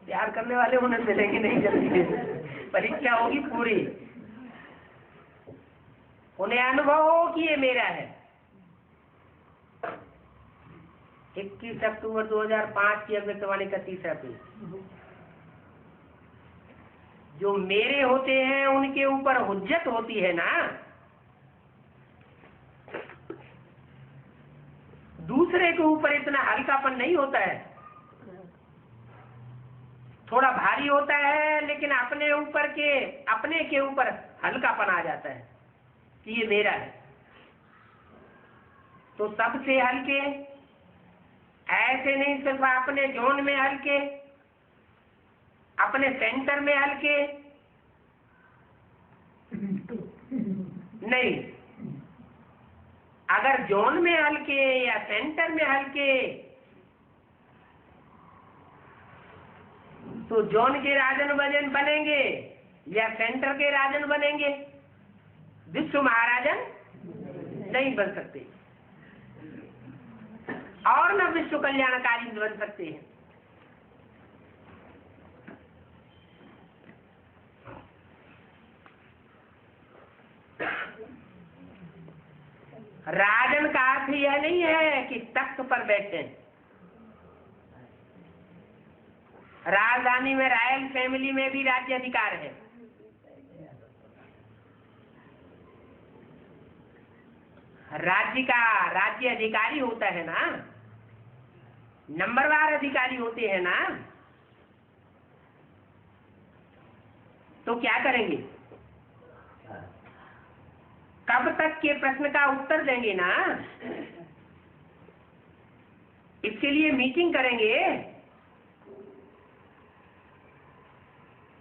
प्यार करने वाले होने मिलेंगे नहीं जल्दी। परीक्षा होगी पूरी, उन्हें अनुभव हो कि ये मेरा है। 21 अक्टूबर 2005 की अव्यक्तवाणी का 3रा पेज। जो मेरे होते हैं उनके ऊपर हुज्जत होती है ना, दूसरे के ऊपर इतना हल्कापन नहीं होता है। थोड़ा भारी होता है, लेकिन अपने के ऊपर हल्कापन आ जाता है कि ये मेरा है। तो सबसे हल्के ऐसे नहीं, सिर्फ अपने जोन में हल्के, अपने सेंटर में हल्के नहीं। अगर जोन में हल्के या सेंटर में हल्के, तो जोन के राजन भजन बनेंगे या सेंटर के राजन बनेंगे? विश्व महाराजन नहीं बन सकते, और न विश्व कल्याणकारी बन सकते हैं। राजन का अर्थ यह नहीं है कि तख्त पर बैठे। राजधानी में रॉयल फैमिली में भी राज्य अधिकार है। राज्य अधिकारी होता है ना, नंबरवार अधिकारी होते हैं ना। तो क्या करेंगे? कब तक के प्रश्न का उत्तर देंगे ना, इसके लिए मीटिंग करेंगे।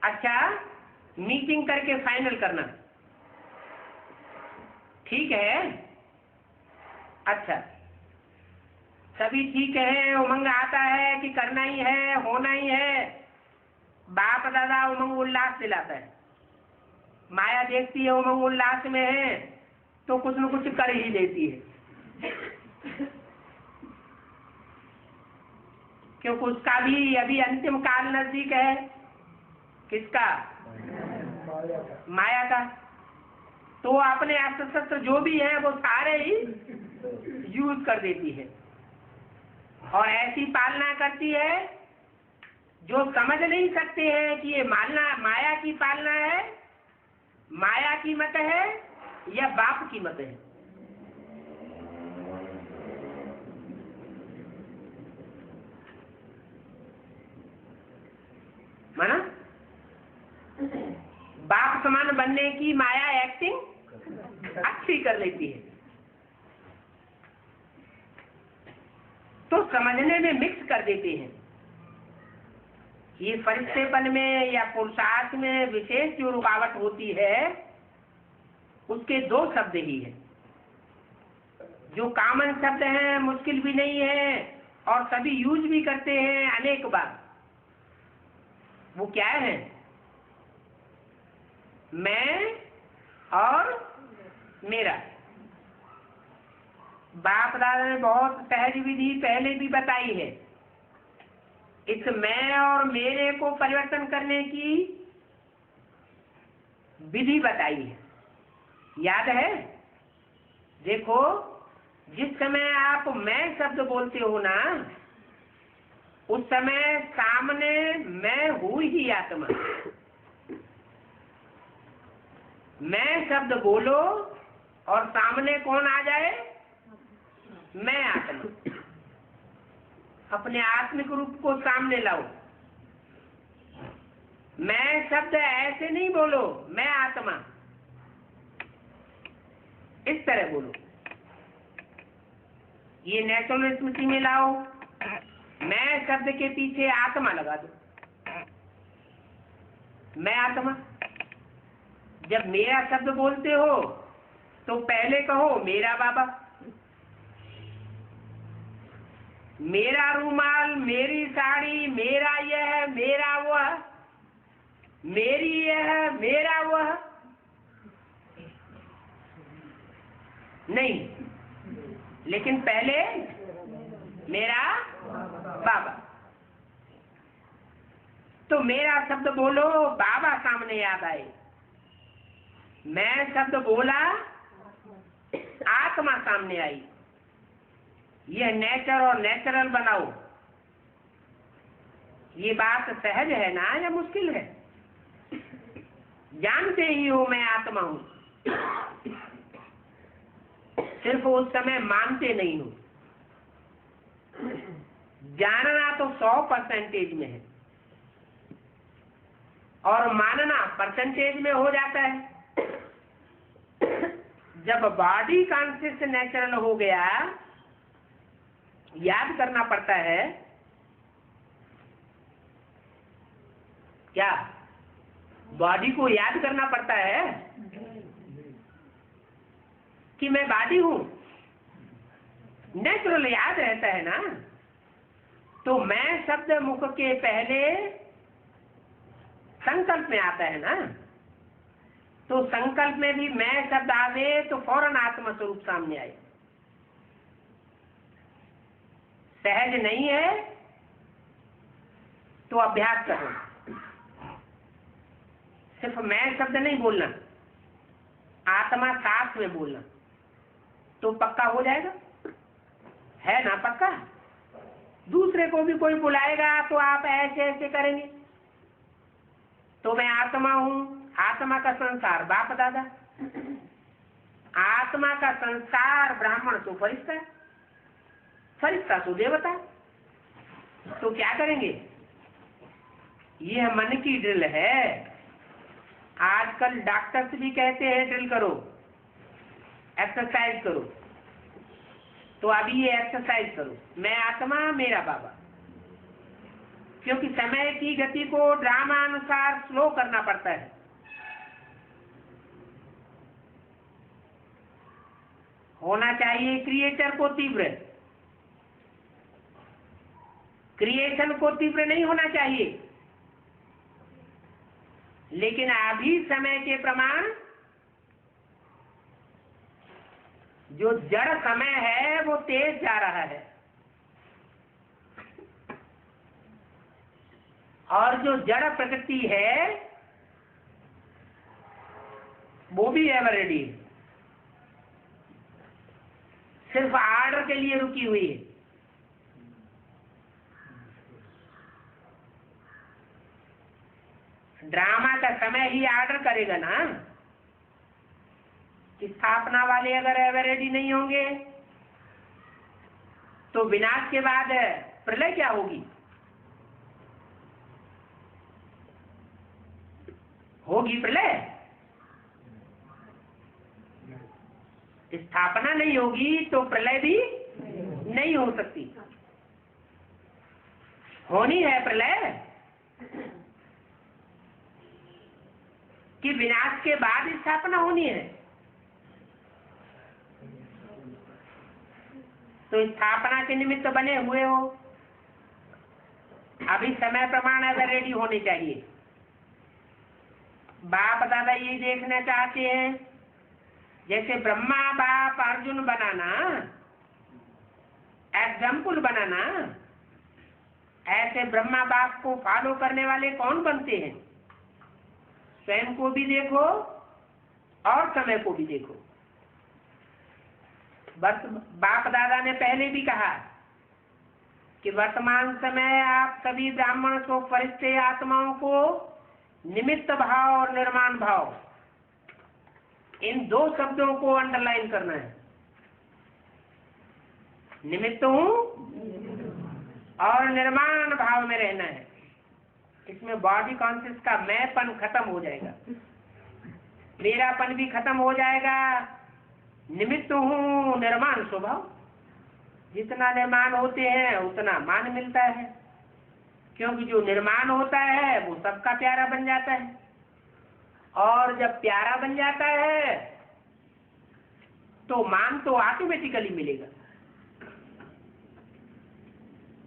अच्छा, मीटिंग करके फाइनल करना, ठीक है? अच्छा, सभी ठीक है, उमंग आता है कि करना ही है, होना ही है। बाप दादा उमंग उल्लास दिलाता है, माया देखती है उमंग उल्लास में है तो कुछ न कुछ कर ही देती है, क्योंकि उसका भी अभी अंतिम काल नजदीक है। किसका? माया का। तो अपने अस्त्र शस्त्र जो भी है वो सारे ही यूज कर देती है, और ऐसी पालना करती है जो समझ नहीं सकते हैं कि ये माया की पालना है, माया की मत है या बाप की मत है। माना बाप समान बनने की माया एक्टिंग अच्छी कर लेती है, तो समझने में मिक्स कर देते हैं। ये फरिश्तेपन में या पुरुषार्थ में विशेष जो रुकावट होती है, उसके 2 शब्द ही है, जो कॉमन शब्द हैं, मुश्किल भी नहीं है और सभी यूज भी करते हैं अनेक बार। वो क्या है? मैं और मेरा। बाप दादा ने बहुत सहज विधि पहले भी बताई है। इस मैं और मेरे को परिवर्तन करने की विधि बताई है, याद है? देखो, जिस समय आप मैं शब्द बोलते हो ना, उस समय सामने मैं हूँ ही आत्मा। मैं शब्द बोलो और सामने कौन आ जाए? मैं आत्मा। अपने आत्मिक रूप को सामने लाओ। मैं शब्द ऐसे नहीं बोलो, मैं आत्मा, इस तरह बोलो। ये नेचुरल स्मृति में लाओ। मैं शब्द के पीछे आत्मा लगा दो, मैं आत्मा। जब मेरा शब्द बोलते हो तो पहले कहो मेरा बाबा, मेरा रूमाल, मेरी साड़ी, मेरा यह, मेरा वह, मेरी यह, मेरा वह नहीं, लेकिन पहले मेरा बाबा। तो मेरा शब्द बोलो, बाबा सामने याद आए। मैं शब्द बोला, आत्मा सामने आई। यह नेचर और नेचुरल बनाओ। ये बात सहज है ना या मुश्किल है? जानते ही हो मैं आत्मा हूं, सिर्फ उस समय मानते नहीं हो। जानना तो 100% में है और मानना परसेंटेज में हो जाता है। जब बॉडी कॉन्शियस नेचुरल हो गया, याद करना पड़ता है क्या? बॉडी को याद करना पड़ता है कि मैं बॉडी हूं। नेचुरल याद रहता है ना। तो मैं शब्द मुख के पहले संकल्प में आता है ना। तो संकल्प में भी मैं शब्द आवे तो फौरन आत्मा स्वरूप सामने आए। सहज नहीं है तो अभ्यास करो। सिर्फ मैं शब्द नहीं बोलना, आत्मा साथ में बोलना, तो पक्का हो जाएगा। है ना पक्का? दूसरे को भी कोई बुलाएगा तो आप ऐसे ऐसे करेंगे। तो मैं आत्मा हूं। आत्मा का संसार बाप दादा, आत्मा का संसार ब्राह्मण तो फरिश्ता, फरिश्ता तो देवता। तो क्या करेंगे? यह मन की ड्रिल है। आजकल डॉक्टर्स भी कहते हैं ड्रिल करो, एक्सरसाइज करो। तो अभी ये एक्सरसाइज करो, मैं आत्मा मेरा बाबा। क्योंकि समय की गति को ड्रामा अनुसार स्लो करना पड़ता है। होना चाहिए क्रिएटर को तीव्र, क्रिएशन को तीव्र नहीं होना चाहिए। लेकिन अभी समय के प्रमाण जो जड़ समय है वो तेज जा रहा है, और जो जड़ प्रकृति है वो भी एवर रेडी, सिर्फ आर्डर के लिए रुकी हुई है। ड्रामा का समय ही आर्डर करेगा ना। स्थापना वाले अगर एवर रेडी नहीं होंगे तो विनाश के बाद प्रलय क्या होगी? होगी प्रलय। स्थापना नहीं होगी तो प्रलय भी नहीं हो सकती। होनी है प्रलय कि विनाश के बाद स्थापना होनी है। तो स्थापना के निमित्त बने हुए हो। अभी समय प्रमाण अगर रेडी होने चाहिए। बाप दादा ये देखना चाहते हैं जैसे ब्रह्मा बाप अर्जुन बनाना, एग्जाम्पल बनाना, ऐसे ब्रह्मा बाप को फॉलो करने वाले कौन बनते हैं? स्वयं को भी देखो और समय को भी देखो। बाप दादा ने पहले भी कहा कि वर्तमान समय आप सभी ब्राह्मण को फरिश्ते आत्माओं को निमित्त भाव और निर्माण भाव, इन दो शब्दों को अंडरलाइन करना है। निमित्त हूं और निर्माण भाव में रहना है। इसमें बॉडी कॉन्शियस का मैंपन खत्म हो जाएगा, मेरापन भी खत्म हो जाएगा। निमित्त हूं, निर्माण स्वभाव। जितना निर्माण होते हैं उतना मान मिलता है, क्योंकि जो निर्माण होता है वो सबका प्यारा बन जाता है। और जब प्यारा बन जाता है तो मान तो ऑटोमेटिकली मिलेगा।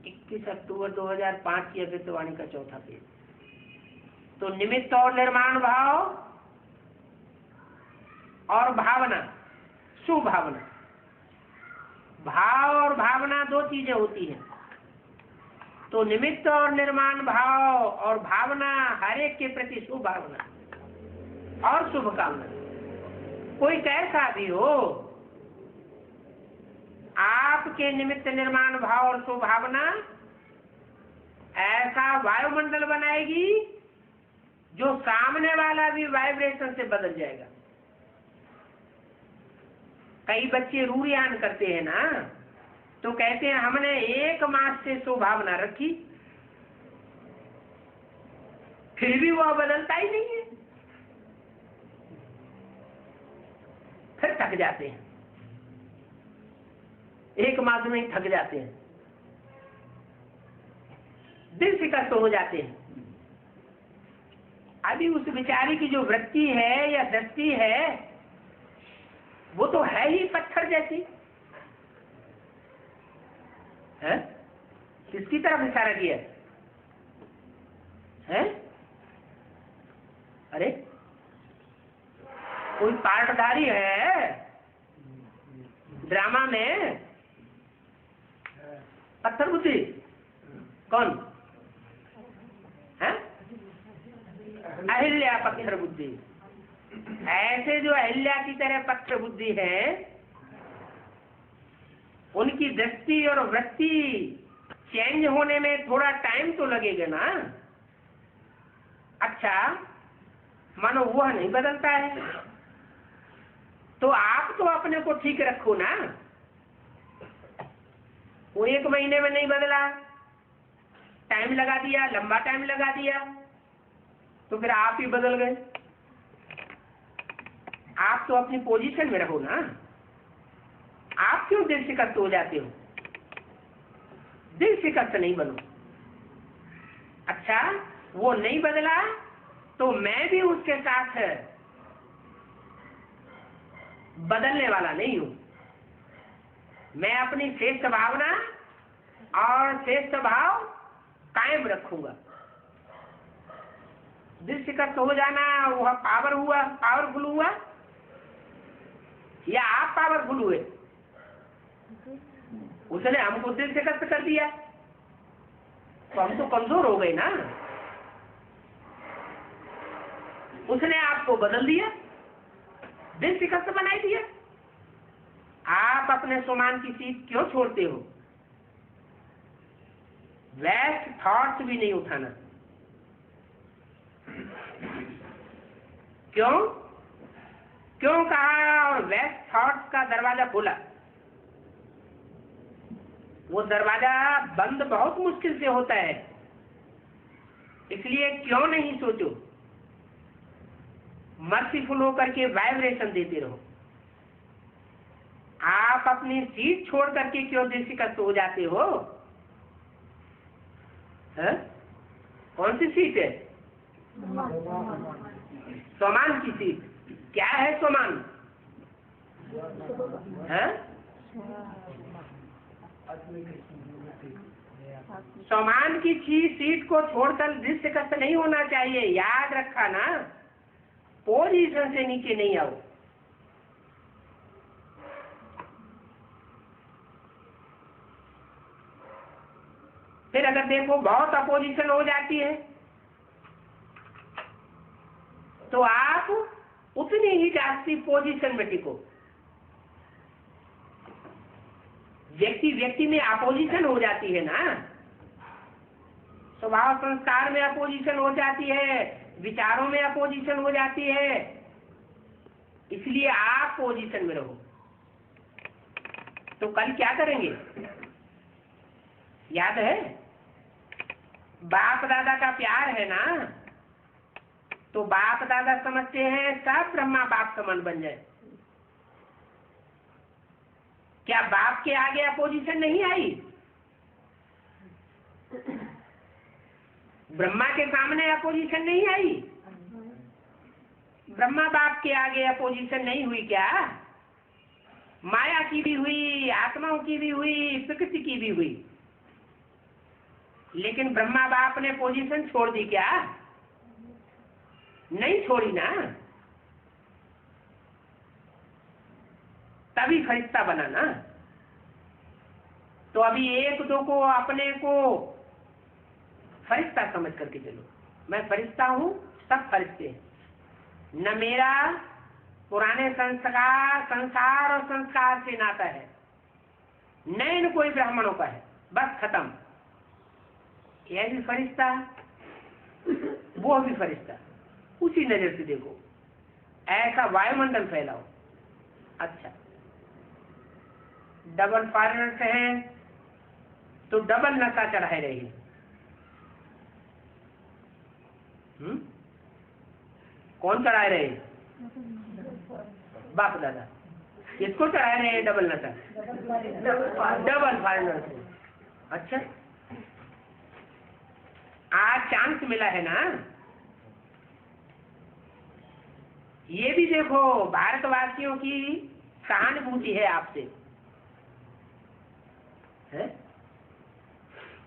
21 अक्टूबर 2005 की अभितवाणी का चौथा पेज। तो निमित्त और निर्माण भाव और भावना, सुभावना। भाव और भावना दो चीजें होती हैं। तो निमित्त और निर्माण भाव और भावना, हर एक के प्रति शुभ भावना और शुभकामना। कोई कैसा भी हो, आपके निमित्त निर्माण भाव और शुभ भावना ऐसा वायुमंडल बनाएगी जो सामने वाला भी वाइब्रेशन से बदल जाएगा। कई बच्चे रूरियान करते हैं ना, तो कहते हैं हमने 1 मास से शुभभावना रखी, फिर भी वह बदलता ही नहीं है, फिर थक जाते हैं, 1 मास में ही थक जाते हैं, दिल शिकस्त हो जाते हैं। अभी उस बेचारी की जो वृत्ति है या दृष्टि है वो तो है ही पत्थर जैसी है। किसकी तरफ इशारा किया है? अरे कोई पार्टधारी है ड्रामा में, पत्थर बुद्धि कौन है? अहिल्या पत्थर बुद्धि। ऐसे जो अहिल्या की तरह पत्थर बुद्धि है, उनकी दृष्टि और वृत्ति चेंज होने में थोड़ा टाइम तो लगेगा ना। अच्छा, मानो वह नहीं बदलता है तो आप तो अपने को ठीक रखो ना। वो 1 महीने में नहीं बदला, टाइम लगा दिया, लंबा टाइम लगा दिया, तो फिर आप ही बदल गए। आप तो अपनी पोजीशन में रहो ना। आप क्यों दिल शिकस्त हो जाते हो? दिल शिकस्त नहीं बनो। अच्छा, वो नहीं बदला तो मैं भी उसके साथ बदलने वाला नहीं हूं। मैं अपनी श्रेष्ठ भावना और श्रेष्ठ भाव कायम रखूंगा। दिल शिकस्त हो जाना वह पावरफुल हुआ या आप पावरफुल हुए? उसने हमको दिल शिकस्त कर दिया तो हम तो कमजोर हो गए ना। उसने आपको बदल दिया, दिल शिकस्त बनाई दिया। आप अपने सुमान की सीट क्यों छोड़ते हो? वेस्ट थॉट्स भी नहीं उठाना। क्यों कहा? और वेस्ट थॉट्स का दरवाजा खोला। वो दरवाजा बंद बहुत मुश्किल से होता है, इसलिए क्यों नहीं सोचो। मर्सीफुल होकर के वाइब्रेशन देते रहो। आप अपनी सीट छोड़ करके क्यों दिल शिकस्त हो जाते हो? है? कौन सी सीट है? स्वमान की सीट। क्या है स्वमान? है? स्वमान की सीट को छोड़कर दिल शिकस्त नहीं होना चाहिए। याद रखा ना, पोजीशन से नीचे नहीं आओ। फिर अगर देखो बहुत अपोजिशन हो जाती है तो आप उतनी ही जास्ती पोजीशन में टिको। व्यक्ति में अपोजिशन हो जाती है ना, स्वभाव संस्कार में अपोजिशन हो जाती है, विचारों में अपोजिशन हो जाती है, इसलिए आप पोजीशन में रहो। तो कल क्या करेंगे याद है? बाप दादा का प्यार है ना, तो बाप दादा समझते हैं सब ब्रह्मा बाप समान बन जाए। क्या बाप के आगे अपोजिशन नहीं आई? ब्रह्मा के सामने अपोजिशन नहीं आई? ब्रह्मा बाप के आगे अपोजिशन नहीं हुई क्या? माया की भी हुई, आत्माओं की भी हुई, प्रकृति की भी हुई, लेकिन ब्रह्मा बाप ने पोजीशन छोड़ दी क्या? नहीं छोड़ी ना, तभी फरिश्ता बना ना। तो अभी एक दो को अपने को फरिश्ता समझ करके चलो। मैं फरिश्ता हूँ, सब फरिश्ते हैं। न मेरा पुराने संसार और संस्कार से नाता है, न इन कोई ब्राह्मणों का है, बस खत्म। यह भी फरिश्ता, वो भी फरिश्ता, उसी नजर से देखो। ऐसा वायुमंडल फैलाओ। अच्छा, डबल फॉरेनर्स हैं तो डबल नशा चढ़ाए रहे। कौन चढ़ाए रहे? बाप दादा। किसको चढ़ाए रहे हैं डबल नशा? Double foreigners. अच्छा, आज चांस मिला है ना। ये भी देखो, भारतवासियों की सहानुभूति है आपसे, है?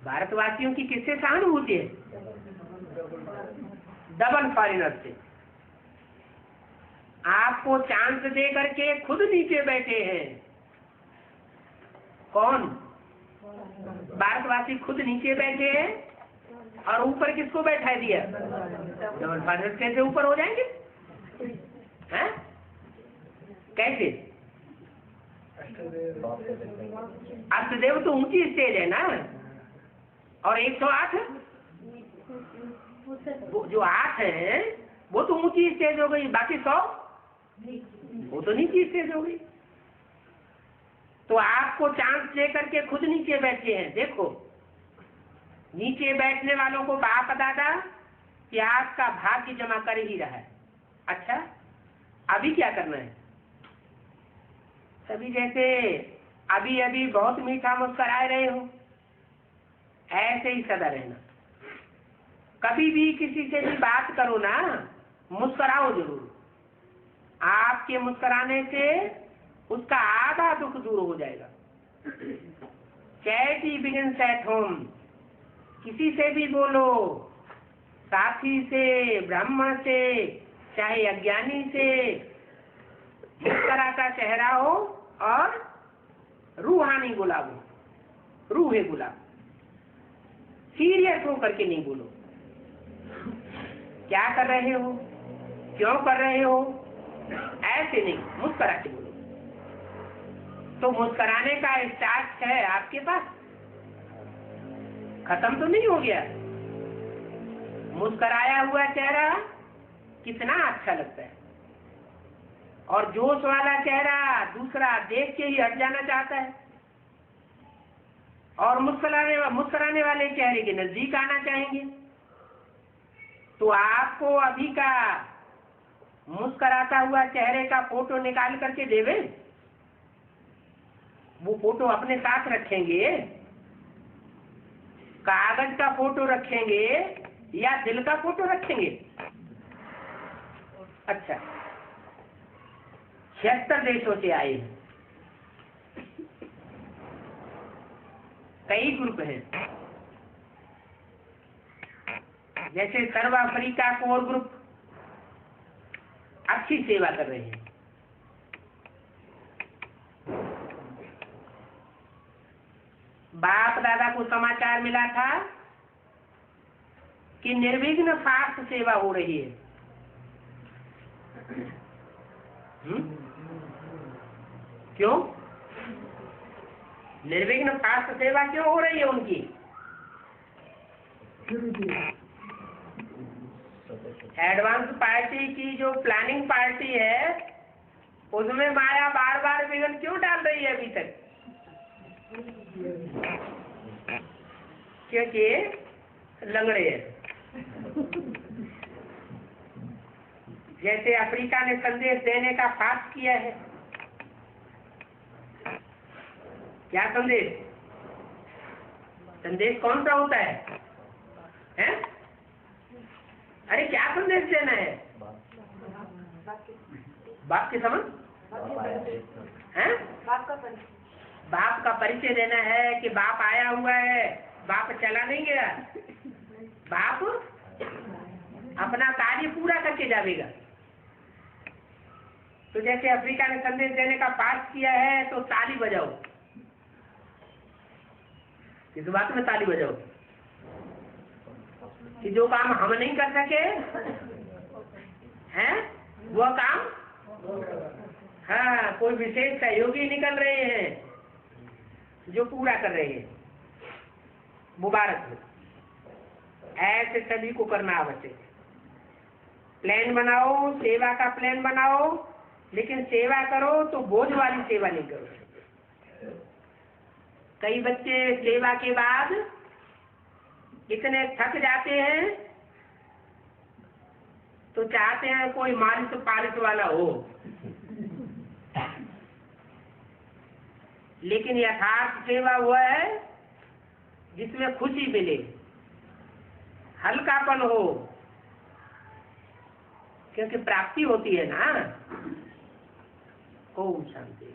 भारतवासियों की किससे सहानुभूति है? डबल फॉरेनर से। आपको चांस दे करके खुद नीचे बैठे हैं। कौन? भारतवासी खुद नीचे बैठे हैं और ऊपर किसको बैठा दिया? Double foreigner. कैसे ऊपर हो जाएंगे? हैं? कैसे? अष्टदेव तो ऊंची स्टेज है ना, और 108 जो 8 है वो तो ऊंची स्टेज हो गई, बाकी 100 वो तो नीची स्टेज हो गई। तो आपको चांस दे करके खुद नीचे बैठे हैं। देखो, नीचे बैठने वालों को बाप दादा प्यास का भाग्य जमा कर ही रहा है। अच्छा, अभी क्या करना है? सभी जैसे अभी अभी बहुत मीठा मुस्कुराए रहे हो, ऐसे ही सदा रहना। कभी भी किसी से भी बात करो ना, मुस्कुराओ जरूर। आपके मुस्कुराने से उसका आधा दुख दूर हो जाएगा। Charity begins at home. किसी से भी बोलो, साथी से, ब्राह्मण से, चाहे अज्ञानी से, मुस्कुराता चेहरा हो और रूहानी गुलाब हो, रूहे गुलाब। सीरियस हो करके नहीं बोलो। क्या कर रहे हो, क्यों कर रहे हो, ऐसे नहीं, मुस्कुरा के बोलो। तो मुस्कुराने का स्टार्ट है आपके पास, खत्म तो नहीं हो गया। मुस्कुराया हुआ चेहरा कितना अच्छा लगता है, और जोश वाला चेहरा दूसरा देख के ही हट जाना चाहता है, और मुस्कुराने वाले चेहरे के नजदीक आना चाहेंगे। तो आपको अभी का मुस्कुराता हुआ चेहरे का फोटो निकाल करके देवे, वो फोटो अपने साथ रखेंगे, कागज का फोटो रखेंगे या दिल का फोटो रखेंगे? अच्छा, 76 देशों से आए हैं, कई ग्रुप हैं। जैसे सर्व अफ्रीका कोर ग्रुप अच्छी सेवा कर रहे हैं। बाप दादा को समाचार मिला था कि निर्विघ्न फास्ट सेवा हो रही है। क्यों निर्विघ्न फास्ट सेवा क्यों हो रही है उनकी? एडवांस पार्टी की जो प्लानिंग पार्टी है, उसमें माया बार बार विघ्न क्यों डाल रही है अभी तक? क्योंकि लंगड़े हैं। जैसे अफ्रीका ने संदेश देने का फास्ट किया है। क्या संदेश? संदेश कौन सा होता है? हैं? अरे क्या संदेश देना है? बाप के समझ हैं? बाप का परिचय देना है कि बाप आया हुआ है, बाप चला नहीं गया, बाप अपना कार्य पूरा करके जाएगा। तो जैसे अफ्रीका ने संदेश देने का पास किया है, तो ताली बजाओ। किस बात में ताली बजाओ? कि जो काम हम नहीं कर सके हैं वो काम हाँ कोई विशेष सहयोगी निकल रहे हैं जो पूरा कर रहे हैं। मुबारक हो, ऐसे सभी को करना आवश्यक है। प्लान बनाओ, सेवा का प्लान बनाओ, लेकिन सेवा करो तो बोझ वाली सेवा नहीं करो। कई बच्चे सेवा के बाद इतने थक जाते हैं तो चाहते हैं कोई मालिश पालिश वाला हो, लेकिन यथार्थ सेवा वो है जिसमें खुशी मिले, हल्कापन हो, क्योंकि प्राप्ति होती है ना। ओम शांति।